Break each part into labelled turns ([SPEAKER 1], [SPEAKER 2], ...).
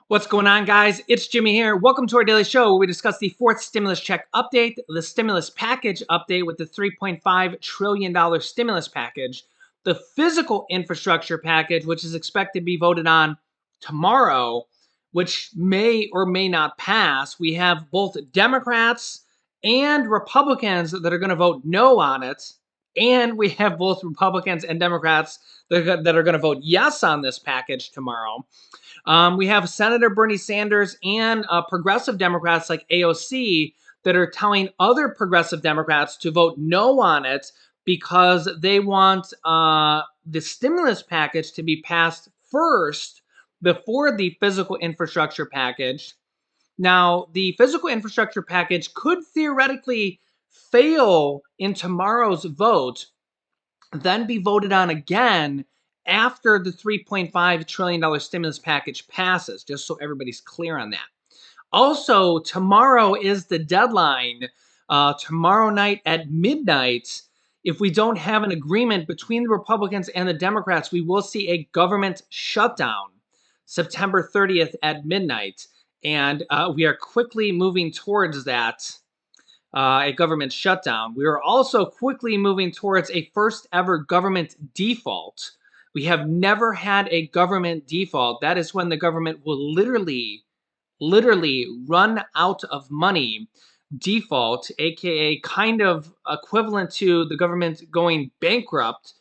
[SPEAKER 1] What's going on, guys? It's Jimmy here. Welcome to our daily show where we discuss the fourth stimulus check update, the stimulus package update with the $3.5 trillion stimulus package, the physical infrastructure package, which is expected to be voted on tomorrow, which may or may not pass. We have both Democrats and Republicans that are going to vote no on it. And we have both Republicans and Democrats that are going to vote yes on this package tomorrow. We have Senator Bernie Sanders and progressive Democrats like AOC that are telling other progressive Democrats to vote no on it because they want the stimulus package to be passed first before the physical infrastructure package. Now, the physical infrastructure package could theoretically fail in tomorrow's vote, then be voted on again after the $3.5 trillion stimulus package passes, just so everybody's clear on that. Also, tomorrow is the deadline. Tomorrow night at midnight, if we don't have an agreement between the Republicans and the Democrats, we will see a government shutdown September 30th at midnight. And we are quickly moving towards that. A government shutdown. We are also quickly moving towards a first ever government default. We have never had a government default. That is when the government will literally run out of money. Default, aka kind of equivalent to the government going bankrupt,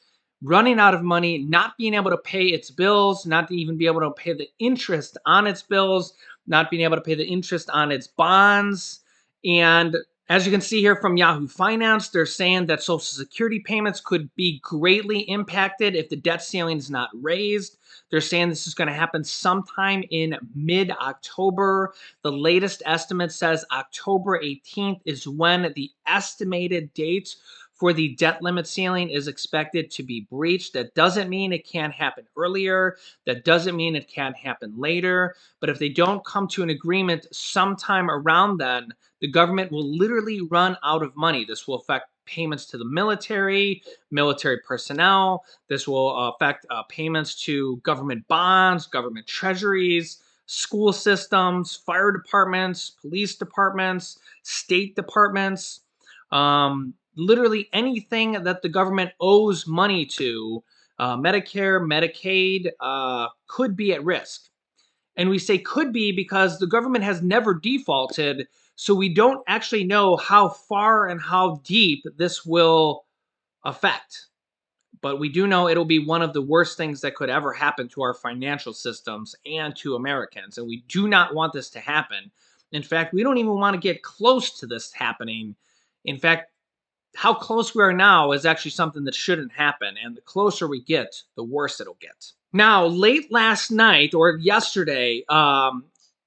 [SPEAKER 1] running out of money, not being able to pay its bills, not to even be able to pay the interest on its bills, not being able to pay the interest on its bonds. And as you can see here from Yahoo Finance, they're saying that Social Security payments could be greatly impacted if the debt ceiling is not raised. They're saying this is going to happen sometime in mid-October. The latest estimate says October 18th is when the estimated date for the debt limit ceiling is expected to be breached. That doesn't mean it can't happen earlier. That doesn't mean it can't happen later. But if they don't come to an agreement sometime around then, the government will literally run out of money. This will affect payments to the military personnel. This will affect payments to government bonds, government treasuries, school systems, fire departments, police departments, state departments. Literally anything that the government owes money to, Medicare, Medicaid, could be at risk. And we say could be because the government has never defaulted, so we don't actually know how far and how deep this will affect. But we do know it'll be one of the worst things that could ever happen to our financial systems and to Americans. And we do not want this to happen. In fact, we don't even want to get close to this happening. In fact, how close we are now is actually something that shouldn't happen. And the closer we get, the worse it'll get. Now, late last night or yesterday,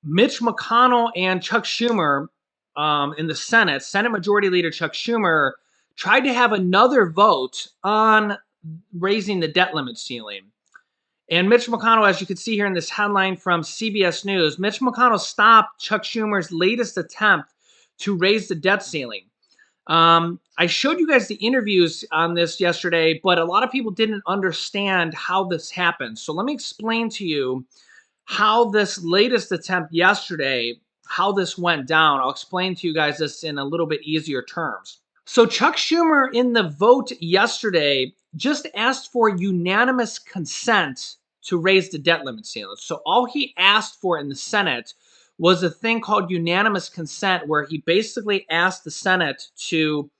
[SPEAKER 1] Mitch McConnell and Chuck Schumer in the Senate Majority Leader Chuck Schumer tried to have another vote on raising the debt limit ceiling. And Mitch McConnell, as you can see here in this headline from CBS News, Mitch McConnell stopped Chuck Schumer's latest attempt to raise the debt ceiling. I showed you guys the interviews on this yesterday, but a lot of people didn't understand how this happened. So let me explain to you how this latest attempt yesterday, how this went down. I'll explain to you guys this in a little bit easier terms. So Chuck Schumer in the vote yesterday just asked for unanimous consent to raise the debt limit ceiling. So all he asked for in the Senate was a thing called unanimous consent, where he basically asked the Senate to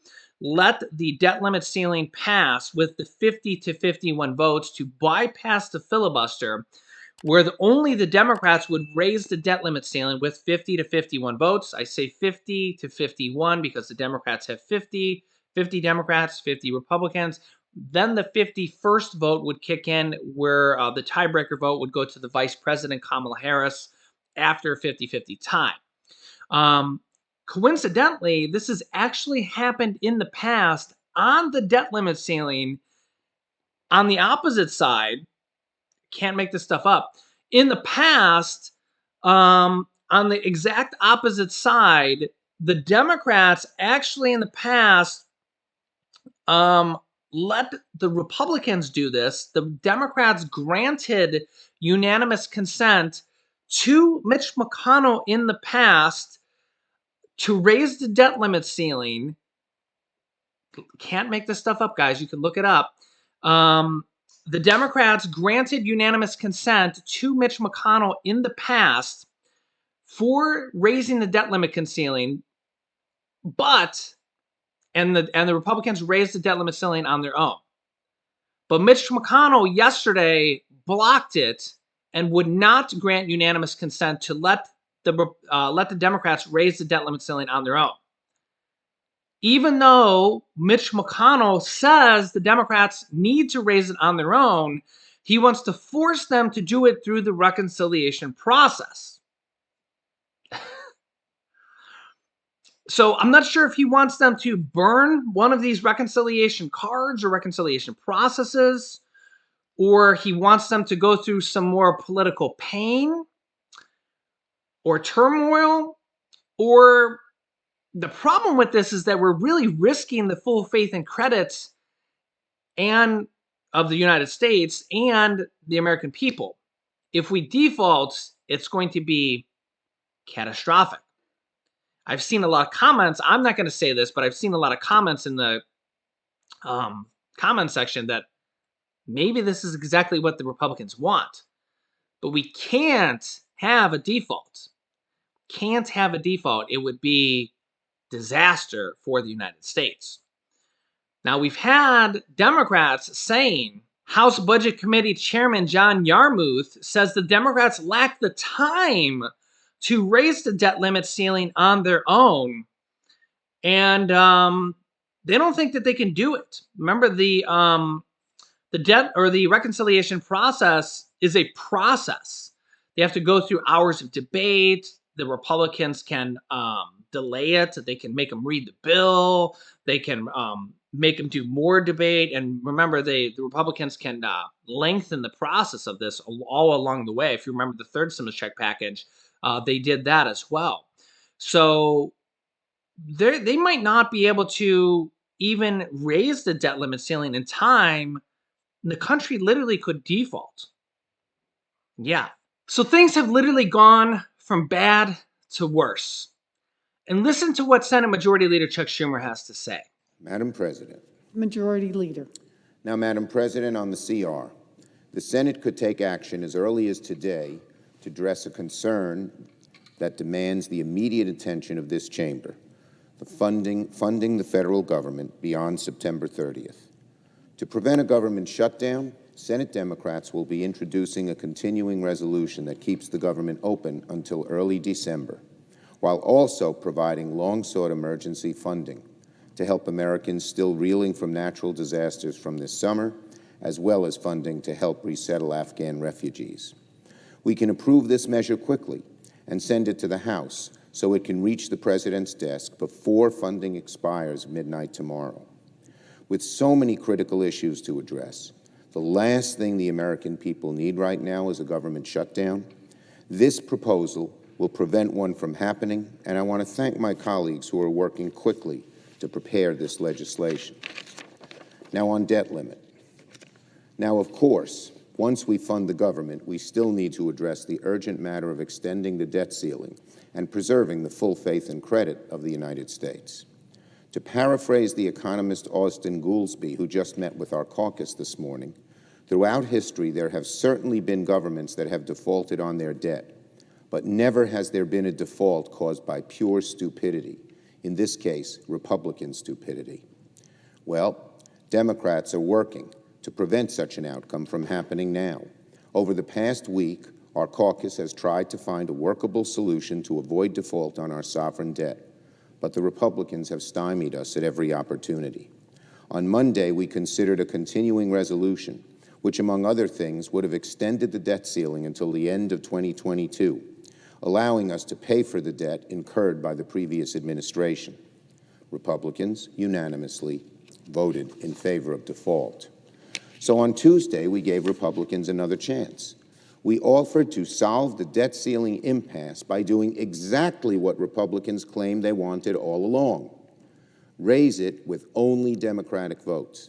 [SPEAKER 1] let the debt limit ceiling pass with the 50 to 51 votes to bypass the filibuster, where only the Democrats would raise the debt limit ceiling with 50 to 51 votes. I say 50 to 51 because the Democrats have 50 Democrats, 50 Republicans. Then the 51st vote would kick in, where the tiebreaker vote would go to the Vice President Kamala Harris after a 50-50 tie. Coincidentally, this has actually happened in the past on the debt limit ceiling on the opposite side. Can't make this stuff up. In the past, on the exact opposite side, the Democrats actually in the past let the Republicans do this. The Democrats granted unanimous consent to Mitch McConnell in the past to raise the debt limit ceiling. Can't make this stuff up, guys. You can look it up. The Democrats granted unanimous consent to Mitch McConnell in the past for raising the debt limit ceiling, and the Republicans raised the debt limit ceiling on their own. But Mitch McConnell yesterday blocked it and would not grant unanimous consent to let the Democrats raise the debt limit ceiling on their own. Even though Mitch McConnell says the Democrats need to raise it on their own, he wants to force them to do it through the reconciliation process. So I'm not sure if he wants them to burn one of these reconciliation cards or reconciliation processes, or he wants them to go through some more political pain or turmoil. Or the problem with this is that we're really risking the full faith and credits and of the United States and the American people. If we default, it's going to be catastrophic. I've seen a lot of comments. I'm not going to say this, but I've seen a lot of comments in the comment section that maybe this is exactly what the Republicans want. But we can't have a default. Can't have a default. It would be disaster for the United States. Now, we've had Democrats saying, House Budget Committee Chairman John Yarmuth says the Democrats lack the time to raise the debt limit ceiling on their own. And they don't think that they can do it. Remember, the debt or the reconciliation process is a process. They have to go through hours of debate. The Republicans can delay it. They can make them read the bill. They can make them do more debate. And remember, the Republicans can lengthen the process of this all along the way. If you remember the third stimulus check package, they did that as well. So they might not be able to even raise the debt limit ceiling in time. The country literally could default. Yeah. So things have literally gone from bad to worse. And listen to what Senate Majority Leader Chuck Schumer has to say.
[SPEAKER 2] Madam President.
[SPEAKER 3] Majority Leader.
[SPEAKER 2] Now, Madam President, on the CR, the Senate could take action as early as today to address a concern that demands the immediate attention of this chamber, the funding the federal government beyond September 30th. To prevent a government shutdown, Senate Democrats will be introducing a continuing resolution that keeps the government open until early December, while also providing long-sought emergency funding to help Americans still reeling from natural disasters from this summer, as well as funding to help resettle Afghan refugees. We can approve this measure quickly and send it to the House so it can reach the President's desk before funding expires midnight tomorrow. With so many critical issues to address, the last thing the American people need right now is a government shutdown. This proposal will prevent one from happening, and I want to thank my colleagues who are working quickly to prepare this legislation. Now, on debt limit. Now, of course, once we fund the government, we still need to address the urgent matter of extending the debt ceiling and preserving the full faith and credit of the United States. To paraphrase the economist Austin Goolsbee, who just met with our caucus this morning, throughout history there have certainly been governments that have defaulted on their debt, but never has there been a default caused by pure stupidity, in this case, Republican stupidity. Well, Democrats are working to prevent such an outcome from happening now. Over the past week, our caucus has tried to find a workable solution to avoid default on our sovereign debt, but the Republicans have stymied us at every opportunity. On Monday, we considered a continuing resolution, which, among other things, would have extended the debt ceiling until the end of 2022, allowing us to pay for the debt incurred by the previous administration. Republicans unanimously voted in favor of default. So on Tuesday, we gave Republicans another chance. We offered to solve the debt ceiling impasse by doing exactly what Republicans claimed they wanted all along: raise it with only Democratic votes.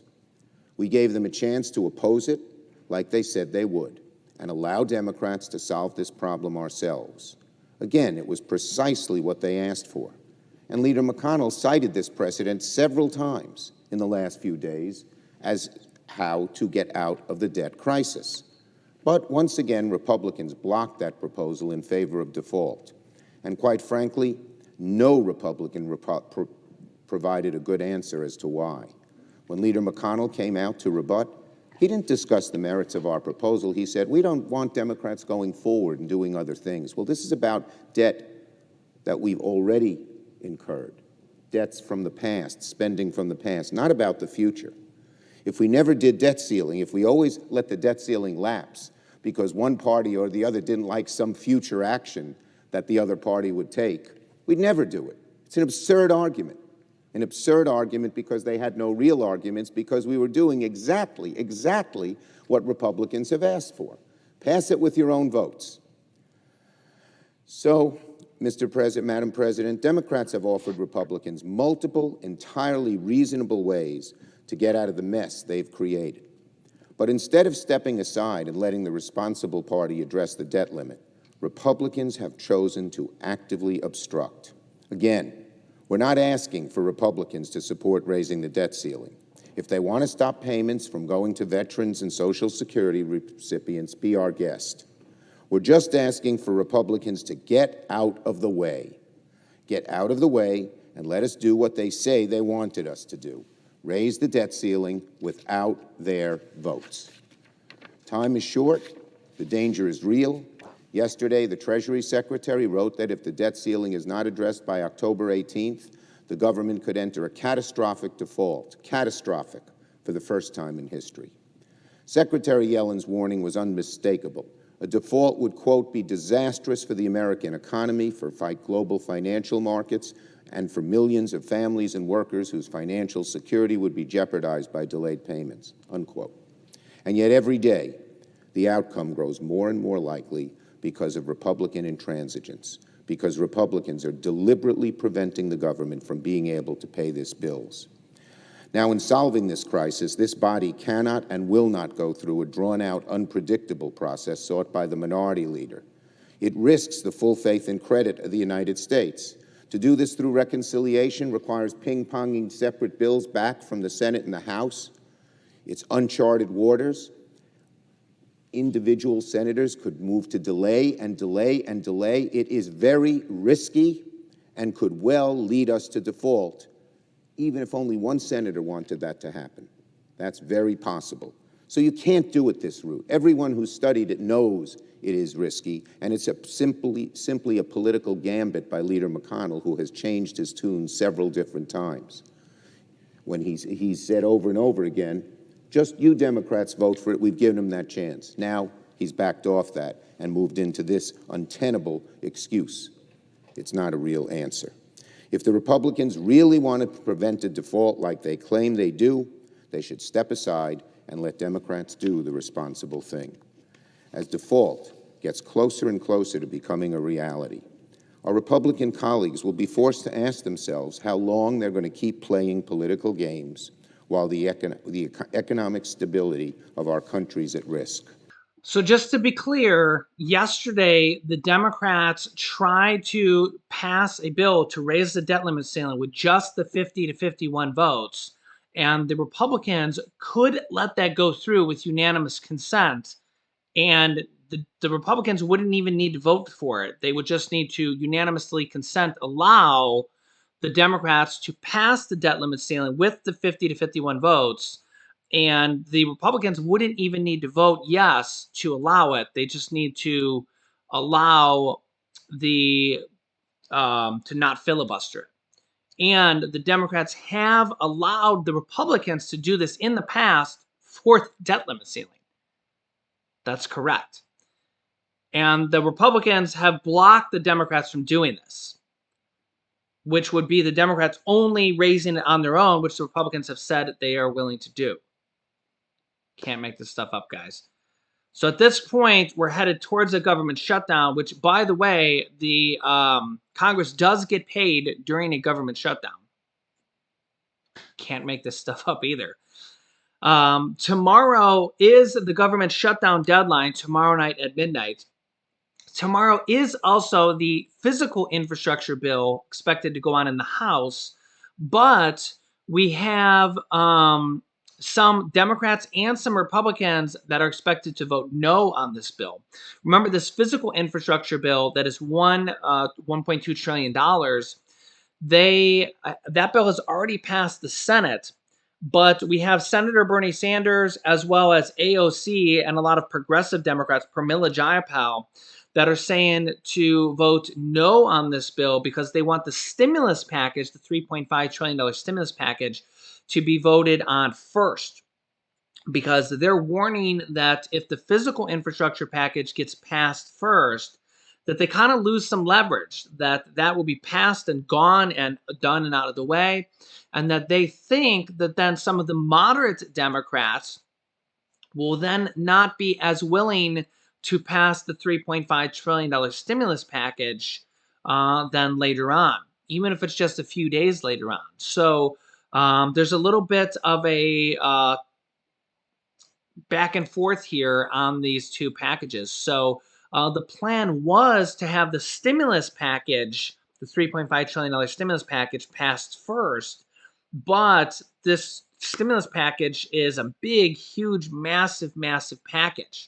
[SPEAKER 2] We gave them a chance to oppose it, like they said they would, and allow Democrats to solve this problem ourselves. Again, it was precisely what they asked for. And Leader McConnell cited this precedent several times in the last few days as how to get out of the debt crisis. But once again, Republicans blocked that proposal in favor of default. And quite frankly, no Republican provided a good answer as to why. When Leader McConnell came out to rebut, he didn't discuss the merits of our proposal. He said, we don't want Democrats going forward and doing other things. Well, this is about debt that we've already incurred, debts from the past, spending from the past, not about the future. If we never did debt ceiling, if we always let the debt ceiling lapse because one party or the other didn't like some future action that the other party would take, we'd never do it. It's an absurd argument. An absurd argument because they had no real arguments, because we were doing exactly what Republicans have asked for. Pass it with your own votes. So, Mr. President, Madam President, Democrats have offered Republicans multiple, entirely reasonable ways to get out of the mess they've created. But instead of stepping aside and letting the responsible party address the debt limit, Republicans have chosen to actively obstruct. Again, we're not asking for Republicans to support raising the debt ceiling. If they want to stop payments from going to veterans and Social Security recipients, be our guest. We're just asking for Republicans to get out of the way. Get out of the way and let us do what they say they wanted us to do: raise the debt ceiling without their votes. Time is short. The danger is real. Yesterday, the Treasury Secretary wrote that if the debt ceiling is not addressed by October 18th, the government could enter a catastrophic default, catastrophic, for the first time in history. Secretary Yellen's warning was unmistakable. A default would, quote, be disastrous for the American economy, for global financial markets, and for millions of families and workers whose financial security would be jeopardized by delayed payments, unquote. And yet every day, the outcome grows more and more likely because of Republican intransigence, because Republicans are deliberately preventing the government from being able to pay these bills. Now, in solving this crisis, this body cannot and will not go through a drawn-out, unpredictable process sought by the minority leader. It risks the full faith and credit of the United States. To do this through reconciliation requires ping-ponging separate bills back from the Senate and the House. It's uncharted waters. Individual senators could move to delay and delay and delay. It is very risky and could well lead us to default, even if only one senator wanted that to happen. That's very possible. So you can't do it this route. Everyone who's studied it knows it is risky, and it's simply a political gambit by Leader McConnell, who has changed his tune several different times. When he's said over and over again, just you Democrats vote for it, we've given him that chance. Now he's backed off that and moved into this untenable excuse. It's not a real answer. If the Republicans really want to prevent a default like they claim they do, they should step aside and let Democrats do the responsible thing. As default gets closer and closer to becoming a reality, our Republican colleagues will be forced to ask themselves how long they're going to keep playing political games while the economic stability of our country is at risk.
[SPEAKER 1] So just to be clear, yesterday the Democrats tried to pass a bill to raise the debt limit ceiling with just the 50 to 51 votes, and the Republicans could let that go through with unanimous consent, and the Republicans wouldn't even need to vote for it. They would just need to unanimously consent, allow the Democrats to pass the debt limit ceiling with the 50 to 51 votes, and the Republicans wouldn't even need to vote yes to allow it. They just need to allow the to not filibuster. And the Democrats have allowed the Republicans to do this in the past for the debt limit ceiling. That's correct. And the Republicans have blocked the Democrats from doing this, which would be the Democrats only raising it on their own, which the Republicans have said they are willing to do. Can't make this stuff up, guys. So at this point, we're headed towards a government shutdown, which, by the way, the Congress does get paid during a government shutdown. Can't make this stuff up either. Tomorrow is the government shutdown deadline, tomorrow night at midnight. Tomorrow is also the physical infrastructure bill expected to go on in the House, but we have some Democrats and some Republicans that are expected to vote no on this bill. Remember, this physical infrastructure bill that is $1.2 trillion dollars. That bill has already passed the Senate, but we have Senator Bernie Sanders as well as AOC and a lot of progressive Democrats, Pramila Jayapal, that are saying to vote no on this bill because they want the stimulus package, the $3.5 trillion stimulus package, to be voted on first. Because they're warning that if the physical infrastructure package gets passed first, that they kind of lose some leverage, that will be passed and gone and done and out of the way, and that they think that then some of the moderate Democrats will then not be as willing to pass the $3.5 trillion stimulus package then later on, even if it's just a few days later on. So there's a little bit of a back and forth here on these two packages. So the plan was to have the stimulus package, the $3.5 trillion stimulus package, passed first, but this stimulus package is a big, huge, massive, massive package.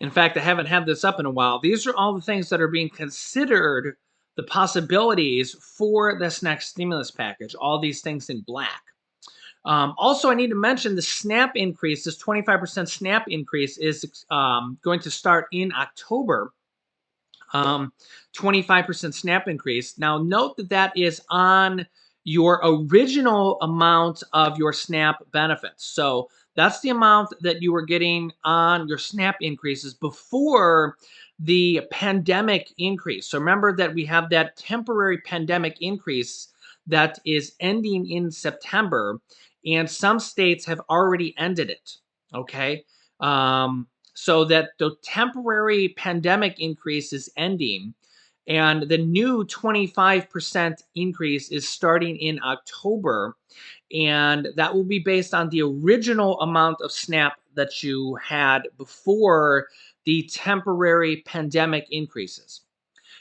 [SPEAKER 1] In fact, I haven't had this up in a while. These are all the things that are being considered, the possibilities for this next stimulus package, all these things in black. Also, I need to mention the SNAP increase, this 25% SNAP increase is going to start in October. 25% SNAP increase. Now, note that that is on your original amount of your SNAP benefits. So that's the amount that you were getting on your SNAP increases before the pandemic increase. So remember that we have that temporary pandemic increase that is ending in September, and some states have already ended it. Okay. So that the temporary pandemic increase is ending, and the new 25% increase is starting in October, and that will be based on the original amount of SNAP that you had before the temporary pandemic increases.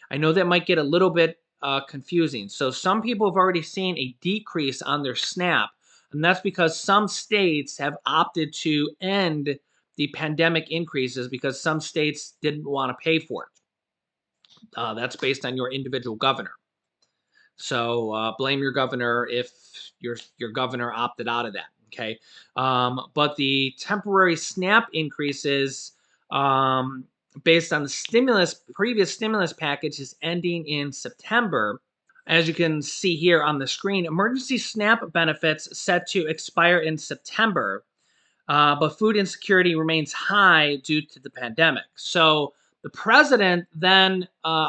[SPEAKER 1] I know that might get a little bit confusing. So some people have already seen a decrease on their SNAP, and that's because some states have opted to end the pandemic increases because some states didn't want to pay for it. That's based on your individual governor. So blame your governor if your governor opted out of that. Okay, but the temporary SNAP increases based on the previous stimulus package is ending in September. As you can see here on the screen, emergency SNAP benefits set to expire in September, but food insecurity remains high due to the pandemic. So the president then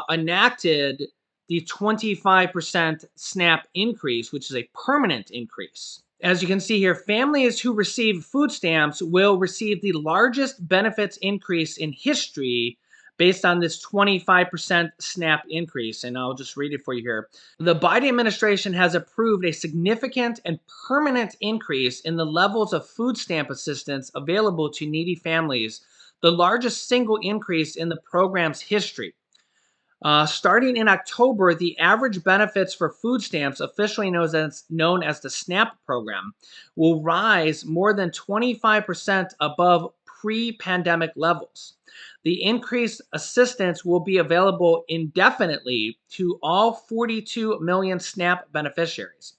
[SPEAKER 1] enacted the 25% SNAP increase, which is a permanent increase. As you can see here, families who receive food stamps will receive the largest benefits increase in history based on this 25% SNAP increase. And I'll just read it for you here. The Biden administration has approved a significant and permanent increase in the levels of food stamp assistance available to needy families, the largest single increase in the program's history. Starting in October, the average benefits for food stamps, officially known as the SNAP program, will rise more than 25% above pre-pandemic levels. The increased assistance will be available indefinitely to all 42 million SNAP beneficiaries.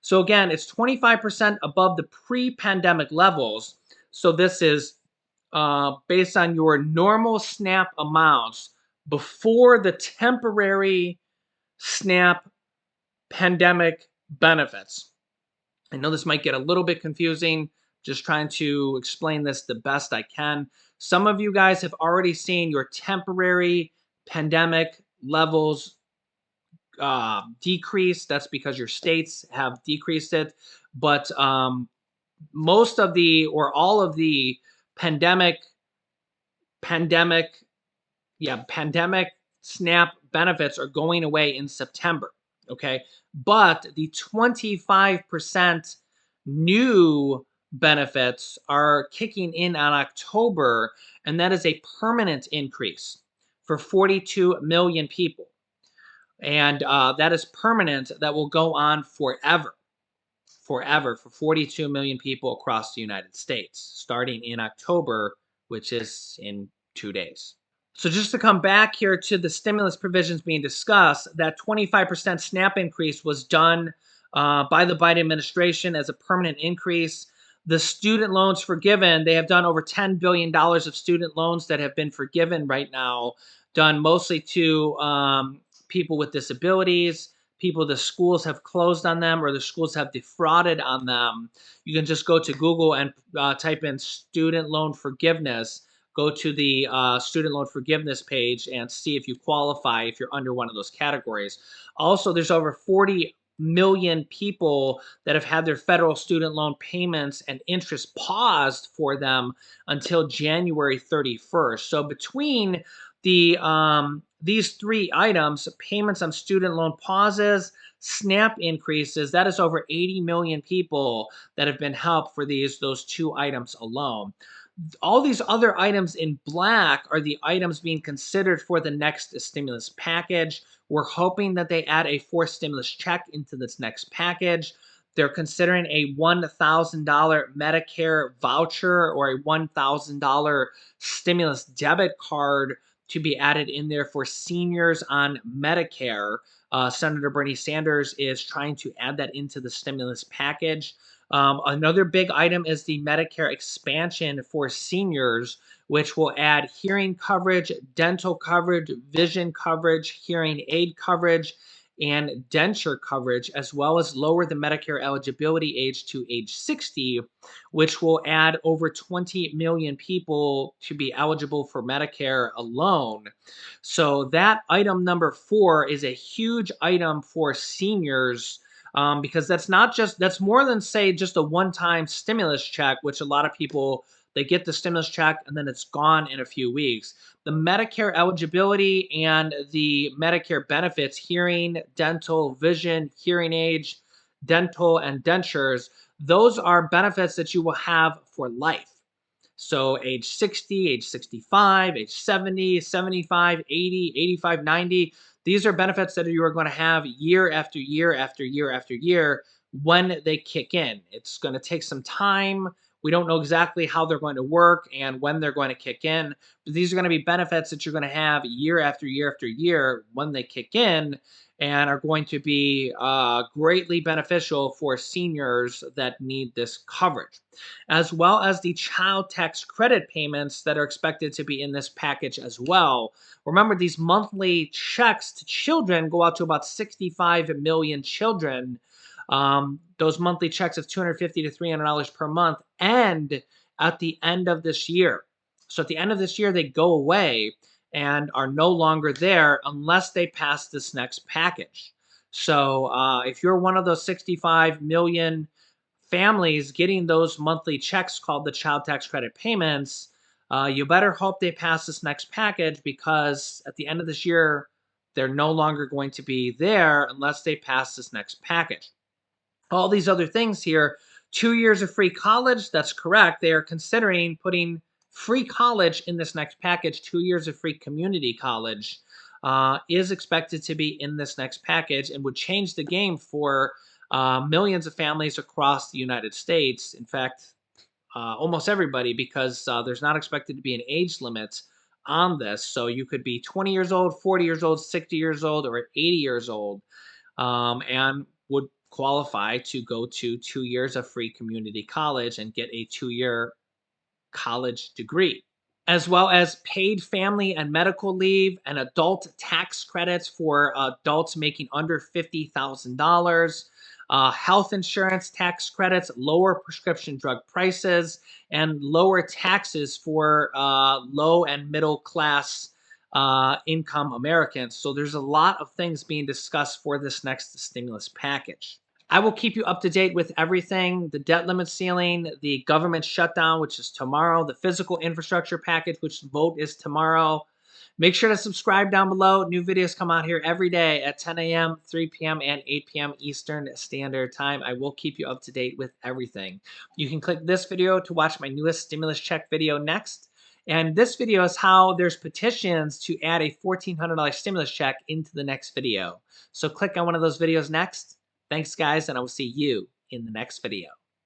[SPEAKER 1] So again, it's 25% above the pre-pandemic levels. So this is based on your normal SNAP amounts before the temporary SNAP pandemic benefits. I know this might get a little bit confusing, just trying to explain this the best I can. Some of you guys have already seen your temporary pandemic levels decreased. That's because your states have decreased it. But most of the or all of the pandemic pandemic pandemic SNAP benefits are going away in September. Okay. But the 25% new benefits are kicking in on October, and that is a permanent increase for 42 million people. And that is permanent, that will go on forever for 42 million people across the United States, starting in October, which is in 2 days. So just to come back here to the stimulus provisions being discussed, that 25% SNAP increase was done by the Biden administration as a permanent increase. The student loans forgiven, they have done over $10 billion of student loans that have been forgiven right now, done mostly to people with disabilities, people the schools have closed on them or the schools have defrauded on them. You can just go to Google and type in student loan forgiveness, go to the student loan forgiveness page and see if you qualify, if you're under one of those categories. Also, there's over 40 million people that have had their federal student loan payments and interest paused for them until January 31st. So between these three items, payments on student loan pauses, SNAP increases, that is over 80 million people that have been helped for those two items alone. All these other items in black are the items being considered for the next stimulus package. We're hoping that they add a fourth stimulus check into this next package. They're considering a $1,000 Medicare voucher or a $1,000 stimulus debit card to be added in there for seniors on Medicare. Senator Bernie Sanders is trying to add that into the stimulus package. Another big item is the Medicare expansion for seniors, which will add hearing coverage, dental coverage, vision coverage, hearing aid coverage, and denture coverage, as well as lower the Medicare eligibility age to age 60, which will add over 20 million people to be eligible for Medicare alone. So that item number 4 is a huge item for seniors, because that's more than, say, just a one-time stimulus check, which a lot of people, they get the stimulus check and then it's gone in a few weeks. The Medicare eligibility and the Medicare benefits, hearing, dental, vision, hearing aids, dental, and dentures, those are benefits that you will have for life. So age 60, age 65, age 70, 75, 80, 85, 90. These are benefits that you are going to have year after year after year after year when they kick in. It's going to take some time. We don't know exactly how they're going to work and when they're going to kick in. But these are going to be benefits that you're going to have year after year after year when they kick in, and are going to be greatly beneficial for seniors that need this coverage, as well as the child tax credit payments that are expected to be in this package as well. Remember, these monthly checks to children go out to about 65 million children. Those monthly checks of $250 to $300 per month end at the end of this year. So at the end of this year, they go away and are no longer there unless they pass this next package. So if you're one of those 65 million families getting those monthly checks called the child tax credit payments, you better hope they pass this next package, because at the end of this year, they're no longer going to be there unless they pass this next package. All these other things here, 2 years of free college, that's correct. They are considering putting free college in this next package. 2 years of free community college is expected to be in this next package and would change the game for millions of families across the United States. In fact, almost everybody, because there's not expected to be an age limit on this. So you could be 20 years old, 40 years old, 60 years old, or 80 years old, and would qualify to go to 2 years of free community college and get a 2-year college degree, as well as paid family and medical leave and adult tax credits for adults making under $50,000, health insurance tax credits, lower prescription drug prices, and lower taxes for low and middle class income Americans. So there's a lot of things being discussed for this next stimulus package. I will keep you up to date with everything: the debt limit ceiling, the government shutdown, which is tomorrow, the physical infrastructure package, which vote is tomorrow. Make sure to subscribe down below. New videos come out here every day at 10 a.m., 3 p.m., and 8 p.m. Eastern Standard Time. I will keep you up to date with everything. You can click this video to watch my newest stimulus check video next. And this video is how there's petitions to add a $1,400 stimulus check into the next video. So click on one of those videos next. Thanks, guys, and I will see you in the next video.